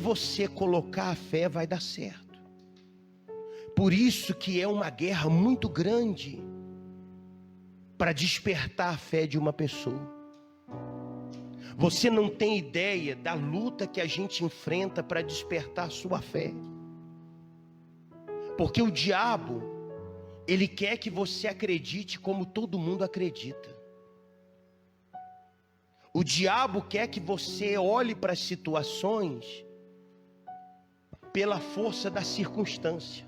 você colocar a fé, vai dar certo. Por isso que é uma guerra muito grande para despertar a fé de uma pessoa. Você não tem ideia da luta que a gente enfrenta para despertar a sua fé. Porque o diabo, ele quer que você acredite como todo mundo acredita. O diabo quer que você olhe para as situações pela força da circunstância.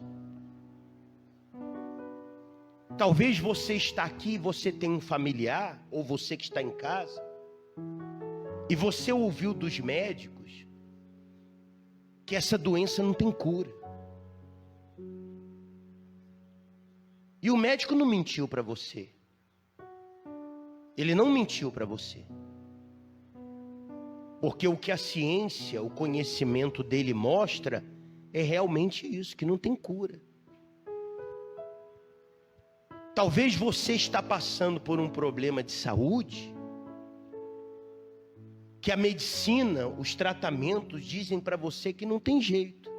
Talvez você está aqui, você tem um familiar, ou você que está em casa, e você ouviu dos médicos que essa doença não tem cura. E o médico não mentiu para você. Ele não mentiu para você. Porque o que a ciência, o conhecimento dele mostra, é realmente isso, que não tem cura. Talvez você está passando por um problema de saúde, que a medicina, os tratamentos dizem para você que não tem jeito.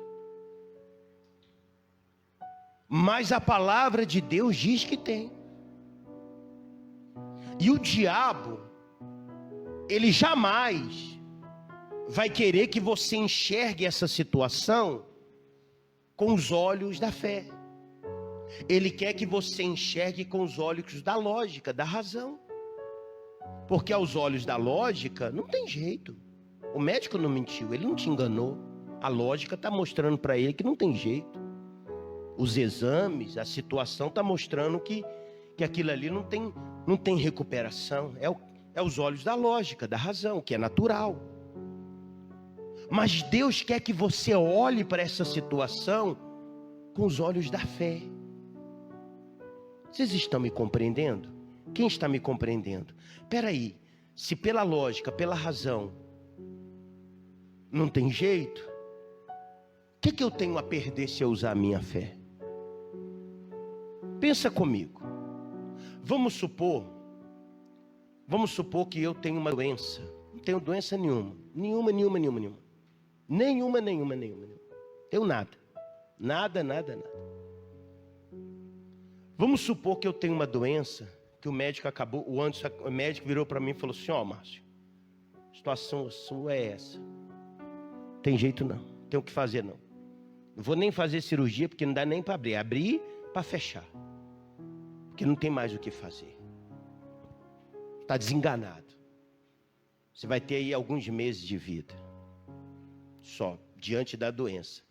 Mas a palavra de Deus diz que tem. E o diabo, ele jamais vai querer que você enxergue essa situação com os olhos da fé. Ele quer que você enxergue com os olhos da lógica, da razão. Porque aos olhos da lógica, não tem jeito. O médico não mentiu, ele não te enganou. A lógica está mostrando para ele que não tem jeito. Os exames, a situação está mostrando que aquilo ali não tem recuperação. É os olhos da lógica, da razão, que é natural. Mas Deus quer que você olhe para essa situação com os olhos da fé. Vocês estão me compreendendo? Quem está me compreendendo? Espera aí, se pela lógica, pela razão, não tem jeito, o que eu tenho a perder se eu usar a minha fé? Pensa comigo. Vamos supor que eu tenho uma doença. Não tenho doença nenhuma. Nenhuma. Tenho nada. Nada. Vamos supor que eu tenho uma doença que o médico o médico virou para mim e falou assim: ó, Márcio, a situação sua é essa. Tem jeito não, tem o que fazer não. Não vou nem fazer cirurgia porque não dá nem para abrir. Abrir para fechar. Porque não tem mais o que fazer. Está desenganado. Você vai ter aí alguns meses de vida. Só, diante da doença.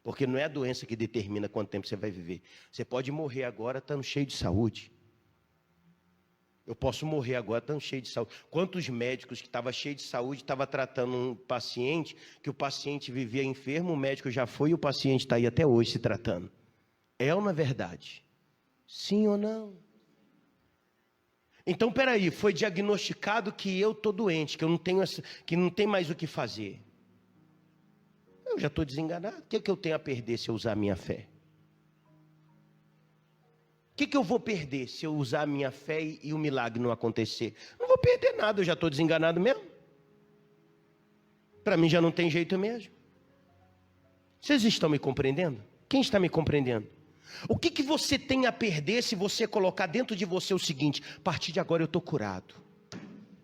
Porque não é a doença que determina quanto tempo você vai viver. Você pode morrer agora estando cheio de saúde. Eu posso morrer agora estando cheio de saúde. Quantos médicos que estavam cheios de saúde estavam tratando um paciente, que o paciente vivia enfermo, o médico já foi e o paciente está aí até hoje se tratando. É ou não é verdade? Sim ou não? Então, peraí, foi diagnosticado que eu estou doente, que não tem mais o que fazer. Eu já estou desenganado. O que eu tenho a perder se eu usar a minha fé? O que eu vou perder se eu usar a minha fé e o milagre não acontecer? Não vou perder nada, eu já estou desenganado mesmo. Para mim já não tem jeito mesmo. Vocês estão me compreendendo? Quem está me compreendendo? O que você tem a perder se você colocar dentro de você o seguinte: a partir de agora eu estou curado.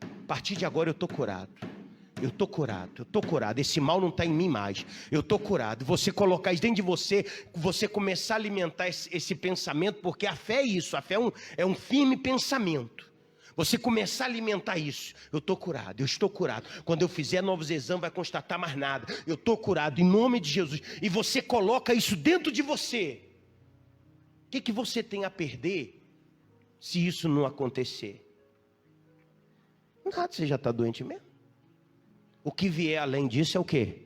A partir de agora eu estou curado. Eu estou curado, esse mal não está em mim mais, eu estou curado. Você colocar isso dentro de você, você começar a alimentar esse pensamento, porque a fé é isso, a fé é um firme pensamento. Você começar a alimentar isso: eu estou curado, eu estou curado. Quando eu fizer novos exames, vai constatar mais nada. Eu estou curado, em nome de Jesus. E você coloca isso dentro de você. O que você tem a perder se isso não acontecer? Nada, você já está doente mesmo. O que vier além disso é o quê?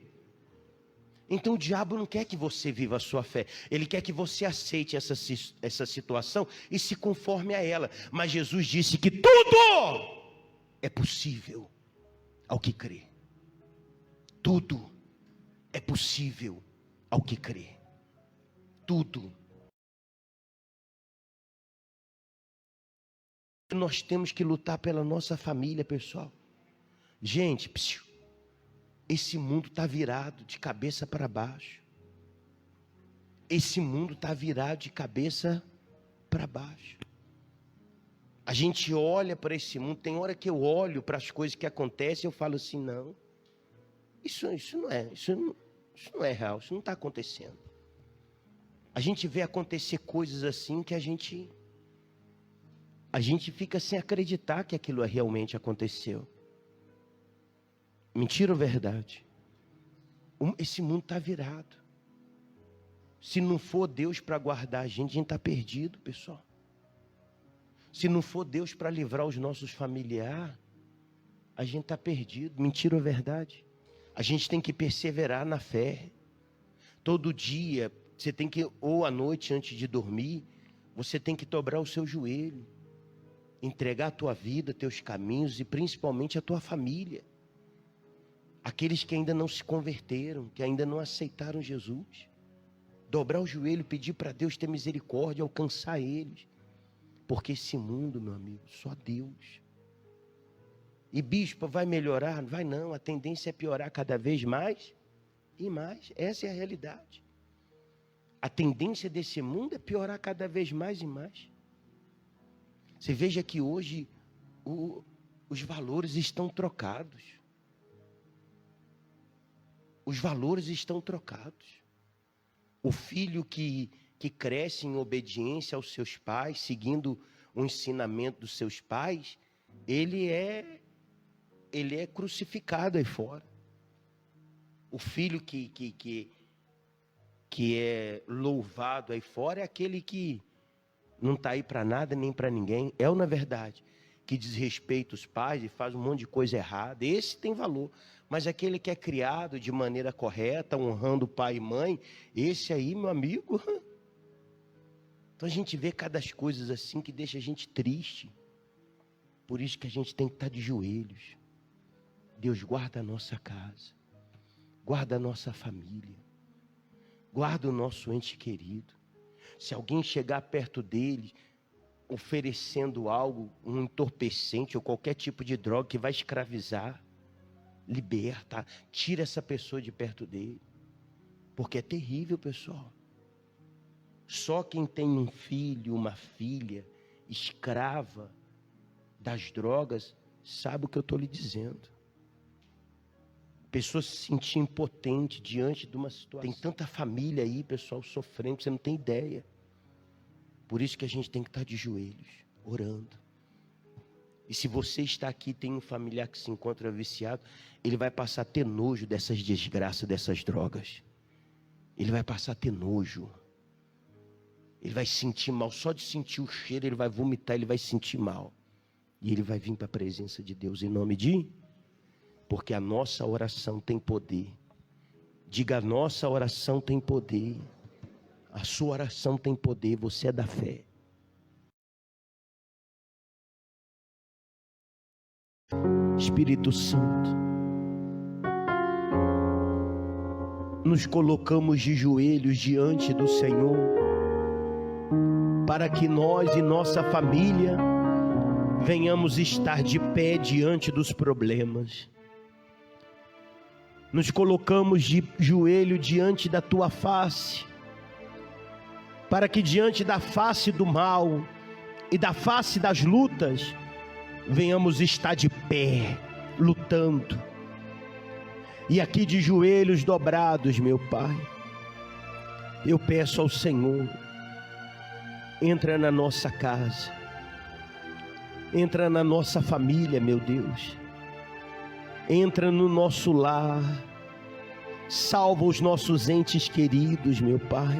Então o diabo não quer que você viva a sua fé. Ele quer que você aceite essa situação e se conforme a ela. Mas Jesus disse que tudo é possível ao que crê. Tudo é possível ao que crê. Tudo. Nós temos que lutar pela nossa família, pessoal. Gente, Esse mundo está virado de cabeça para baixo. Esse mundo está virado de cabeça para baixo. A gente olha para esse mundo, tem hora que eu olho para as coisas que acontecem e eu falo assim, não, isso não é real, isso não está acontecendo. A gente vê acontecer coisas assim que a gente fica sem acreditar que aquilo realmente aconteceu. Mentira ou verdade? Esse mundo está virado. Se não for Deus para guardar a gente está perdido, pessoal. Se não for Deus para livrar os nossos familiares, a gente está perdido. Mentira ou verdade? A gente tem que perseverar na fé. Todo dia, você tem que, ou à noite antes de dormir, você tem que dobrar o seu joelho. Entregar a tua vida, teus caminhos e principalmente a tua família. Aqueles que ainda não se converteram, que ainda não aceitaram Jesus. Dobrar o joelho, pedir para Deus ter misericórdia, alcançar eles. Porque esse mundo, meu amigo, só Deus. E bispo, vai melhorar? Vai não, a tendência é piorar cada vez mais e mais. Essa é a realidade. A tendência desse mundo é piorar cada vez mais e mais. Você veja que hoje os valores estão trocados. Os valores estão trocados. O filho que cresce em obediência aos seus pais, seguindo o ensinamento dos seus pais, ele é crucificado aí fora. O filho que é louvado aí fora é aquele que não está aí para nada nem para ninguém. É ou não é verdade? Que desrespeita os pais e faz um monte de coisa errada. Esse tem valor. Mas aquele que é criado de maneira correta, honrando pai e mãe, esse aí, meu amigo. Então a gente vê cada coisas assim que deixa a gente triste. Por isso que a gente tem que estar de joelhos. Deus, guarda a nossa casa. Guarda a nossa família. Guarda o nosso ente querido. Se alguém chegar perto dele, oferecendo algo, um entorpecente ou qualquer tipo de droga que vai escravizar, liberta, tira essa pessoa de perto dele. Porque é terrível, pessoal. Só quem tem um filho, uma filha, escrava das drogas, sabe o que eu estou lhe dizendo. Pessoa se sentir impotente diante de uma situação. Tem tanta família aí, pessoal, sofrendo, você não tem ideia. Por isso que a gente tem que estar de joelhos, orando. E se você está aqui, tem um familiar que se encontra viciado, ele vai passar a ter nojo dessas desgraças, dessas drogas. Ele vai passar a ter nojo. Ele vai sentir mal, só de sentir o cheiro, ele vai vomitar, ele vai sentir mal. E ele vai vir para a presença de Deus em nome de... Porque a nossa oração tem poder. Diga, a nossa oração tem poder. A sua oração tem poder, você é da fé. Espírito Santo, nos colocamos de joelhos diante do Senhor, para que nós e nossa família venhamos estar de pé diante dos problemas. Nos colocamos de joelho diante da tua face, para que diante da face do mal e da face das lutas, venhamos estar de pé, lutando. E aqui de joelhos dobrados, meu Pai, eu peço ao Senhor, entra na nossa casa, entra na nossa família, meu Deus. Entra no nosso lar, salva os nossos entes queridos, meu Pai.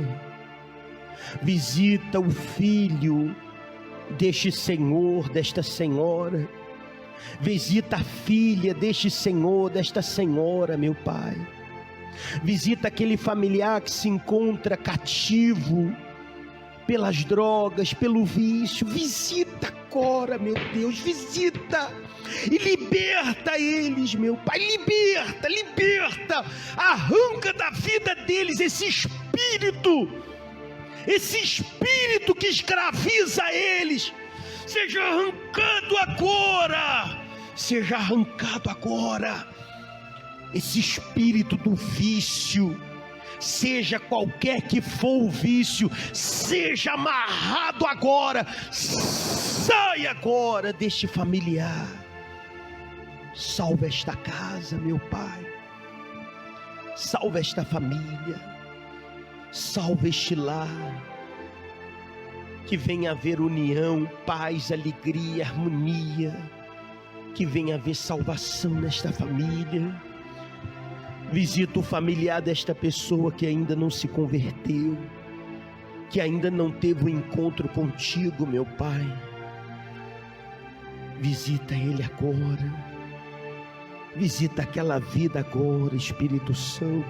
Visita o filho deste senhor, desta senhora. Visita a filha deste senhor, desta senhora, meu Pai. Visita aquele familiar que se encontra cativo pelas drogas, pelo vício. Visita agora, meu Deus, visita e liberta eles, meu Pai. Liberta, arranca da vida deles esse espírito que escraviza eles. Seja arrancado agora, esse espírito do vício, seja qualquer que for o vício, seja amarrado agora, saia agora deste familiar. Salva esta casa, meu Pai, salva esta família, salva este lar, que venha haver união, paz, alegria, harmonia, que venha haver salvação nesta família. Visita o familiar desta pessoa que ainda não se converteu, que ainda não teve um encontro contigo, meu Pai. Visita ele agora, visita aquela vida agora, Espírito Santo,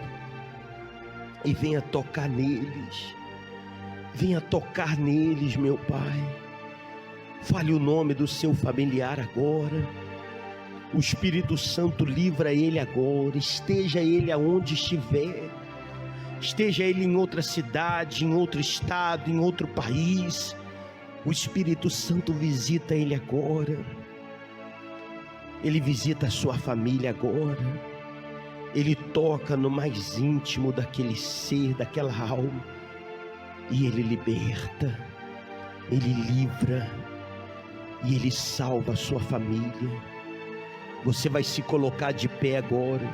e venha tocar neles, venha tocar neles, meu Pai. Fale o nome do seu familiar agora. O Espírito Santo livra ele agora, esteja ele aonde estiver, esteja ele em outra cidade, em outro estado, em outro país, o Espírito Santo visita ele agora, ele visita a sua família agora, ele toca no mais íntimo daquele ser, daquela alma, e ele liberta, ele livra, e ele salva a sua família. Você vai se colocar de pé agora,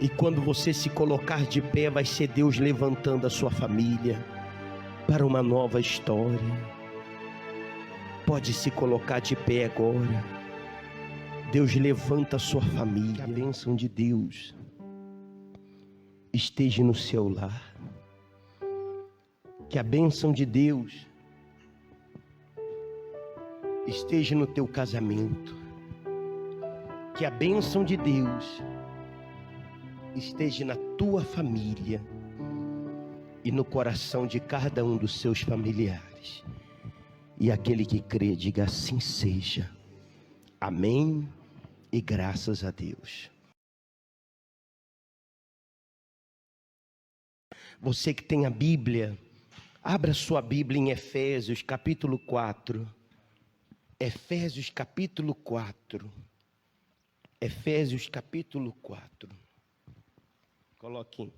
e quando você se colocar de pé, vai ser Deus levantando a sua família para uma nova história. Pode se colocar de pé agora. Deus levanta a sua família. Que a bênção de Deus esteja no seu lar. Que a bênção de Deus esteja no teu casamento. Que a bênção de Deus esteja na tua família e no coração de cada um dos seus familiares. E aquele que crê, diga assim seja. Amém e graças a Deus. Você que tem a Bíblia, abra sua Bíblia em Efésios capítulo 4. Efésios capítulo 4. Efésios capítulo 4. Coloque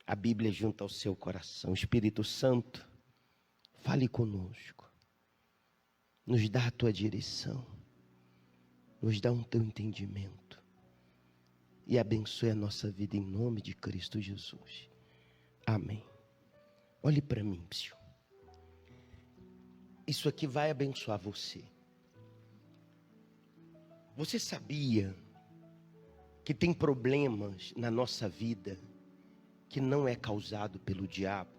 a Bíblia junto ao seu coração. Espírito Santo, fale conosco. Nos dá a tua direção. Nos dá um teu entendimento. E abençoe a nossa vida em nome de Cristo Jesus. Amém. Olhe para mim, psiu. Isso aqui vai abençoar você. Você sabia que tem problemas na nossa vida que não é causado pelo diabo?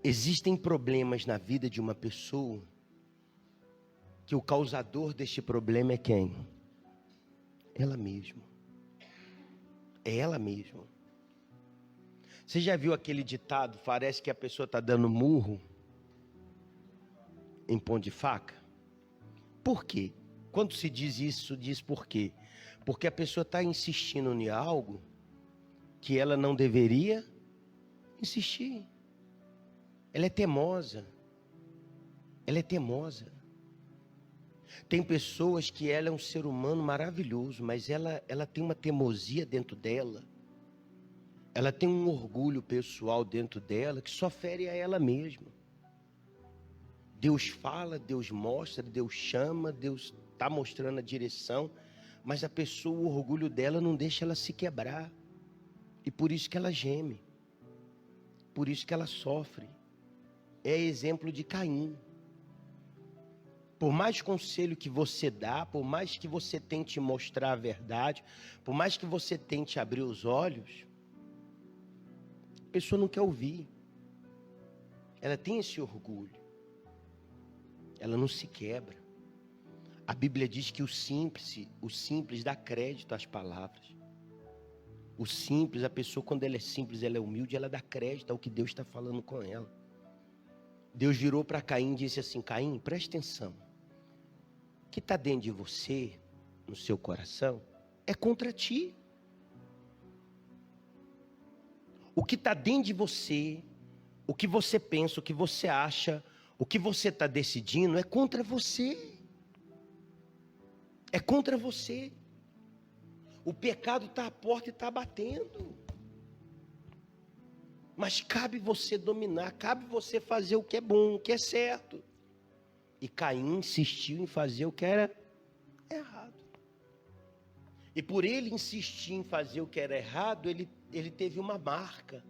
Existem problemas na vida de uma pessoa que o causador deste problema é quem? Ela mesma. É ela mesma. Você já viu aquele ditado, parece que a pessoa está dando murro em pão de faca? Por quê? Quando se diz isso, diz por quê? Porque a pessoa está insistindo em algo que ela não deveria insistir. Ela é teimosa. Ela é teimosa. Tem pessoas que ela é um ser humano maravilhoso, mas ela tem uma teimosia dentro dela. Ela tem um orgulho pessoal dentro dela que só fere a ela mesma. Deus fala, Deus mostra, Deus chama, Deus está mostrando a direção, mas a pessoa, o orgulho dela não deixa ela se quebrar. E por isso que ela geme. Por isso que ela sofre. É exemplo de Caim. Por mais conselho que você dá, por mais que você tente mostrar a verdade, por mais que você tente abrir os olhos, a pessoa não quer ouvir. Ela tem esse orgulho. Ela não se quebra. A Bíblia diz que o simples dá crédito às palavras. O simples, a pessoa quando ela é simples, ela é humilde, ela dá crédito ao que Deus está falando com ela. Deus virou para Caim e disse assim: Caim, presta atenção. O que está dentro de você, no seu coração, é contra ti. O que está dentro de você, o que você pensa, o que você acha, o que você está decidindo é contra você. É contra você. O pecado está à porta e está batendo. Mas cabe você dominar, cabe você fazer o que é bom, o que é certo. E Caim insistiu em fazer o que era errado. E por ele insistir em fazer o que era errado, ele teve uma marca.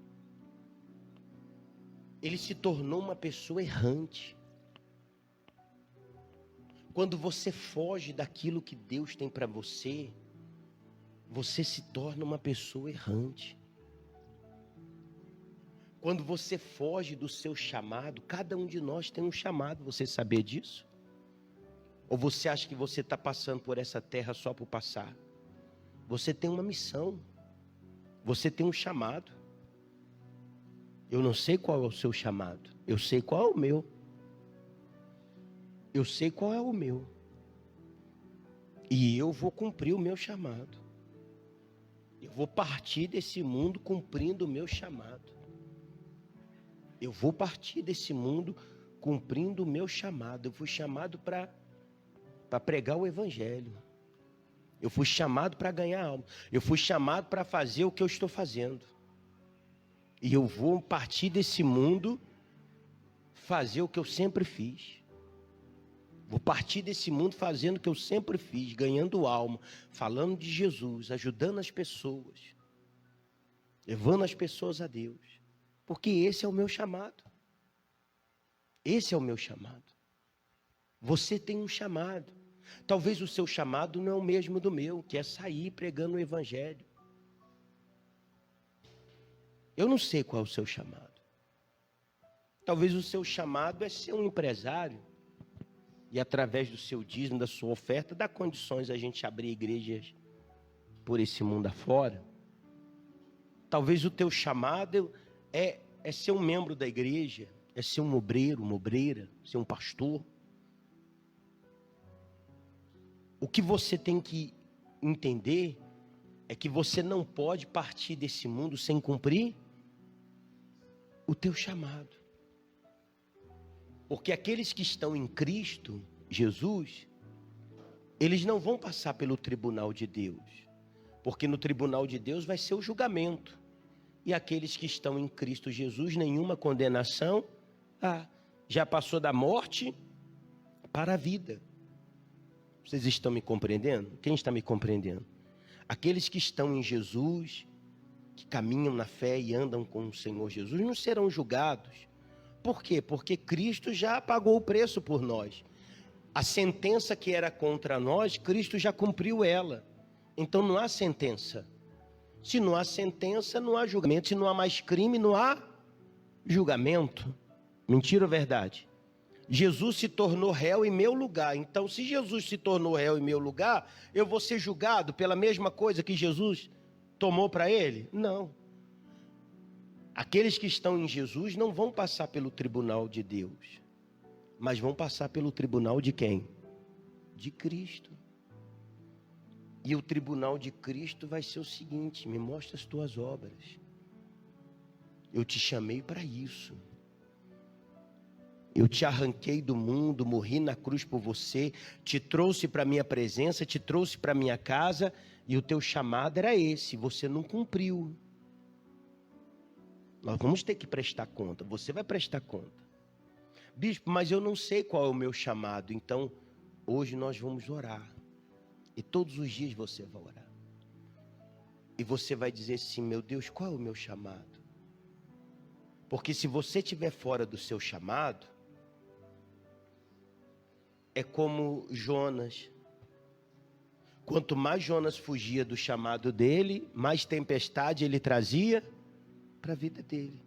Ele se tornou uma pessoa errante. Quando você foge daquilo que Deus tem para você, você se torna uma pessoa errante. Quando você foge do seu chamado, cada um de nós tem um chamado, você sabia disso? Ou você acha que você está passando por essa terra só por passar? Você tem uma missão, você tem um chamado. Eu não sei qual é o seu chamado, eu sei qual é o meu. Eu sei qual é o meu. E eu vou cumprir o meu chamado. Eu vou partir desse mundo cumprindo o meu chamado. Eu vou partir desse mundo cumprindo o meu chamado. Eu fui chamado para pregar o evangelho. Eu fui chamado para ganhar alma. Eu fui chamado para fazer o que eu estou fazendo. E eu vou partir desse mundo fazer o que eu sempre fiz. Vou partir desse mundo fazendo o que eu sempre fiz, ganhando alma, falando de Jesus, ajudando as pessoas, levando as pessoas a Deus. Porque esse é o meu chamado. Esse é o meu chamado. Você tem um chamado. Talvez o seu chamado não é o mesmo do meu, que é sair pregando o evangelho. Eu não sei qual é o seu chamado. Talvez o seu chamado é ser um empresário. E através do seu dízimo, da sua oferta, dá condições a gente abrir igrejas por esse mundo afora. Talvez o teu chamado é ser um membro da igreja, é ser um obreiro, uma obreira, ser um pastor. O que você tem que entender é que você não pode partir desse mundo sem cumprir o teu chamado. Porque aqueles que estão em Cristo, Jesus, eles não vão passar pelo tribunal de Deus. Porque no tribunal de Deus vai ser o julgamento. E aqueles que estão em Cristo Jesus, nenhuma condenação, já passou da morte para a vida. Vocês estão me compreendendo? Quem está me compreendendo? Aqueles que estão em Jesus, que caminham na fé e andam com o Senhor Jesus, não serão julgados. Por quê? Porque Cristo já pagou o preço por nós. A sentença que era contra nós, Cristo já cumpriu ela. Então não há sentença. Se não há sentença, não há julgamento. Se não há mais crime, não há julgamento. Mentira ou verdade? Jesus se tornou réu em meu lugar. Então, se Jesus se tornou réu em meu lugar, eu vou ser julgado pela mesma coisa que Jesus tomou para ele? Não. Aqueles que estão em Jesus não vão passar pelo tribunal de Deus, mas vão passar pelo tribunal de quem? De Cristo. E o tribunal de Cristo vai ser o seguinte: me mostra as tuas obras. Eu te chamei para isso. Eu te arranquei do mundo, morri na cruz por você, te trouxe para a minha presença, te trouxe para a minha casa, e o teu chamado era esse, você não cumpriu. Nós vamos ter que prestar conta, você vai prestar conta. Bispo, mas eu não sei qual é o meu chamado, então hoje nós vamos orar. E todos os dias você vai orar. E você vai dizer assim: meu Deus, qual é o meu chamado? Porque se você estiver fora do seu chamado, é como Jonas. Quanto mais Jonas fugia do chamado dele, mais tempestade ele trazia para a vida dele.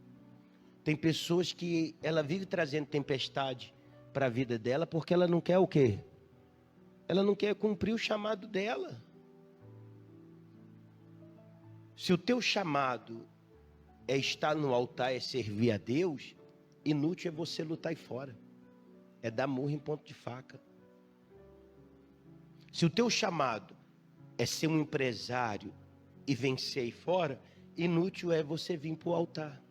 Tem pessoas que ela vive trazendo tempestade para a vida dela porque ela não quer o quê? Ela não quer cumprir o chamado dela. Se o teu chamado é estar no altar, é servir a Deus, inútil é você lutar aí fora. É dar murro em ponto de faca. Se o teu chamado é ser um empresário e vencer aí fora, inútil é você vir para o altar.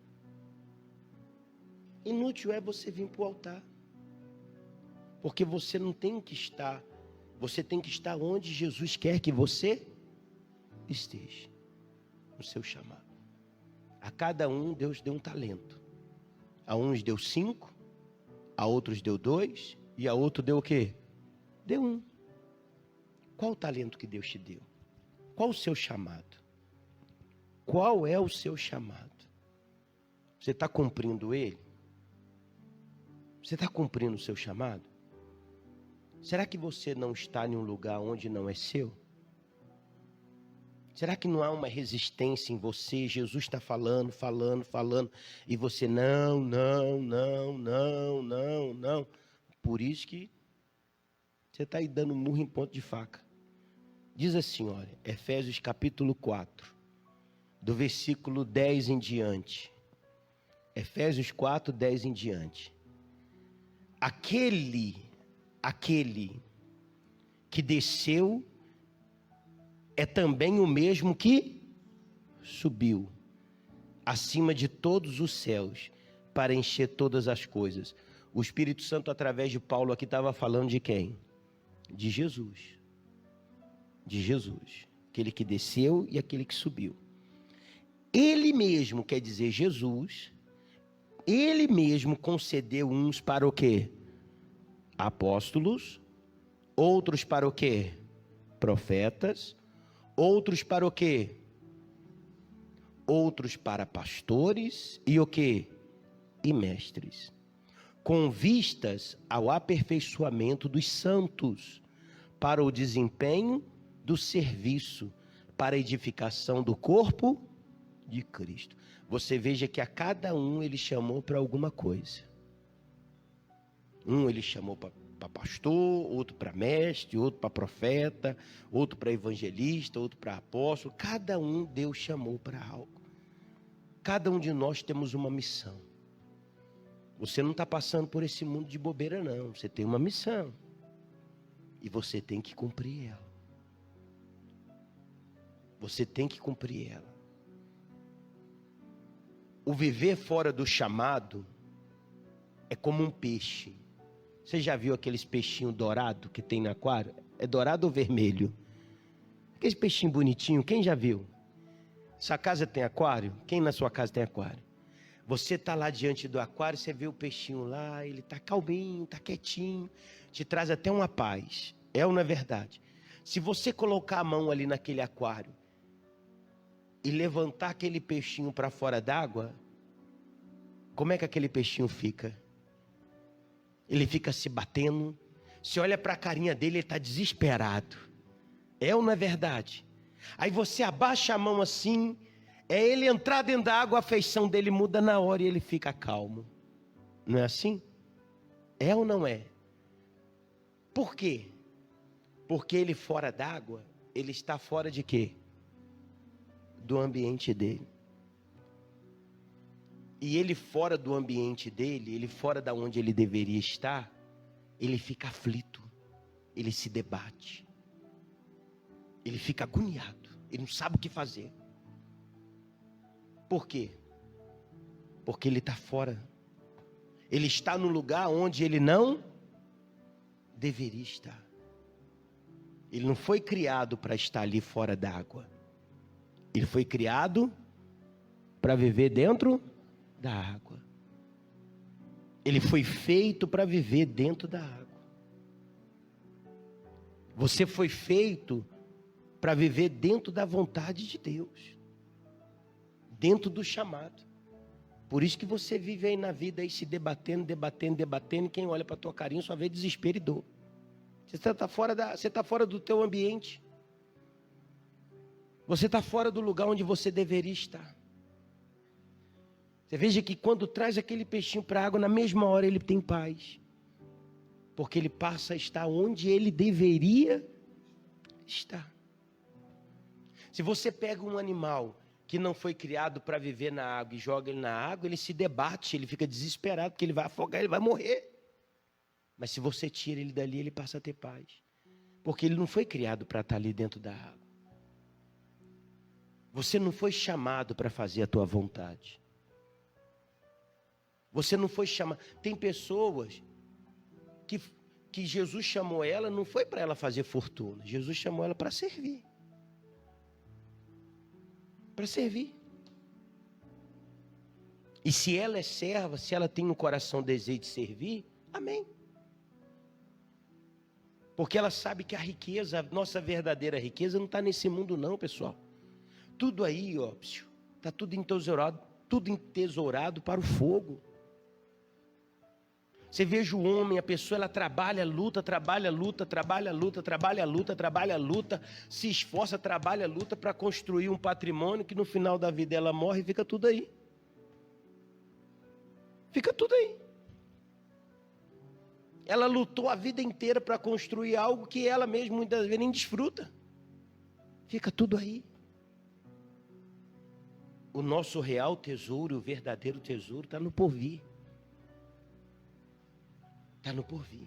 Inútil é você vir para o altar. Porque você não tem que estar, você tem que estar onde Jesus quer que você esteja no seu chamado. A cada um Deus deu um talento. A uns deu 5, a outros deu 2 e a outro deu o quê? Deu 1. Qual o talento que Deus te deu? Qual o seu chamado? Qual é o seu chamado? Você está cumprindo ele? Você está cumprindo o seu chamado? Será que você não está em um lugar onde não é seu? Será que não há uma resistência em você? Jesus está falando, e você não. Por isso que você está aí dando murro em ponto de faca. Diz assim, olha, Efésios capítulo 4, do versículo 10 em diante. Efésios 4, 10 em diante. Aquele que desceu é também o mesmo que subiu acima de todos os céus para encher todas as coisas. O Espírito Santo, através de Paulo, aqui estava falando de quem? De Jesus. De Jesus. Aquele que desceu e aquele que subiu. Ele mesmo, quer dizer, Jesus, ele mesmo concedeu uns para o quê? Apóstolos, outros para o quê? Profetas, outros para o quê? Outros para pastores e o quê? E mestres, com vistas ao aperfeiçoamento dos santos, para o desempenho do serviço, para a edificação do corpo de Cristo. Você veja que a cada um ele chamou para alguma coisa. Um ele chamou para pastor, outro para mestre, outro para profeta, outro para evangelista, outro para apóstolo. Cada um Deus chamou para algo. Cada um de nós temos uma missão. Você não está passando por esse mundo de bobeira não. Você tem uma missão. E você tem que cumprir ela. Você tem que cumprir ela. O viver fora do chamado é como um peixe. Você já viu aqueles peixinhos dourados que tem no aquário? É dourado ou vermelho? Aquele peixinho bonitinho, quem já viu? Sua casa tem aquário? Quem na sua casa tem aquário? Você está lá diante do aquário, você vê o peixinho lá, ele está calminho, está quietinho, te traz até uma paz. É ou não é verdade? Se você colocar a mão ali naquele aquário e levantar aquele peixinho para fora d'água, como é que aquele peixinho fica? Ele fica se batendo. Você olha para a carinha dele, ele está desesperado. É ou não é verdade? Aí você abaixa a mão assim, é ele entrar dentro da água, a feição dele muda na hora e ele fica calmo. Não é assim? É ou não é? Por quê? Porque ele fora d'água, ele está fora de quê? Do ambiente dele. E ele fora do ambiente dele, ele fora da onde ele deveria estar, ele fica aflito, ele se debate, ele fica agoniado, ele não sabe o que fazer. Por quê? Porque ele está fora. Ele está no lugar onde ele não deveria estar. Ele não foi criado para estar ali fora d'água. Ele foi criado para viver dentro da água. Ele foi feito para viver dentro da água. Você foi feito para viver dentro da vontade de Deus, dentro do chamado. Por isso que você vive aí na vida aí se debatendo, e quem olha para a tua carinha só vê desespero e dor. Você está fora do teu ambiente. Você está fora do lugar onde você deveria estar. Você veja que quando traz aquele peixinho para a água, na mesma hora ele tem paz. Porque ele passa a estar onde ele deveria estar. Se você pega um animal que não foi criado para viver na água e joga ele na água, ele se debate, ele fica desesperado, porque ele vai afogar, ele vai morrer. Mas se você tira ele dali, ele passa a ter paz. Porque ele não foi criado para estar ali dentro da água. Você não foi chamado para fazer a tua vontade. Você não foi chamado. Tem pessoas que Jesus chamou ela, não foi para ela fazer fortuna. Jesus chamou ela para servir. para servir. E se ela é serva, se ela tem um coração desejo de servir, amém. Porque ela sabe que a riqueza, a nossa verdadeira riqueza não está nesse mundo não, pessoal. Tudo aí, ó, está tudo entesourado para o fogo. Você veja o homem, a pessoa, ela trabalha, luta, se esforça, trabalha, luta para construir um patrimônio que no final da vida ela morre e fica tudo aí. Fica tudo aí. Ela lutou a vida inteira para construir algo que ela mesma muitas vezes nem desfruta. Fica tudo aí. O nosso real tesouro, o verdadeiro tesouro está no porvir. Está no porvir.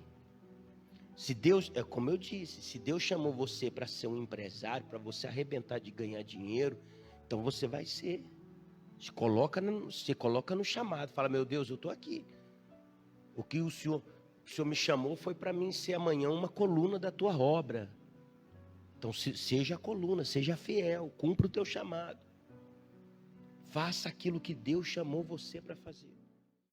Se Deus, é como eu disse, se Deus chamou você para ser um empresário, para você arrebentar de ganhar dinheiro, então você vai ser. Você coloca no chamado, fala, meu Deus, eu estou aqui. O que o Senhor me chamou foi para mim ser amanhã uma coluna da tua obra. Então seja a coluna, seja fiel, cumpra o teu chamado. Faça aquilo que Deus chamou você para fazer.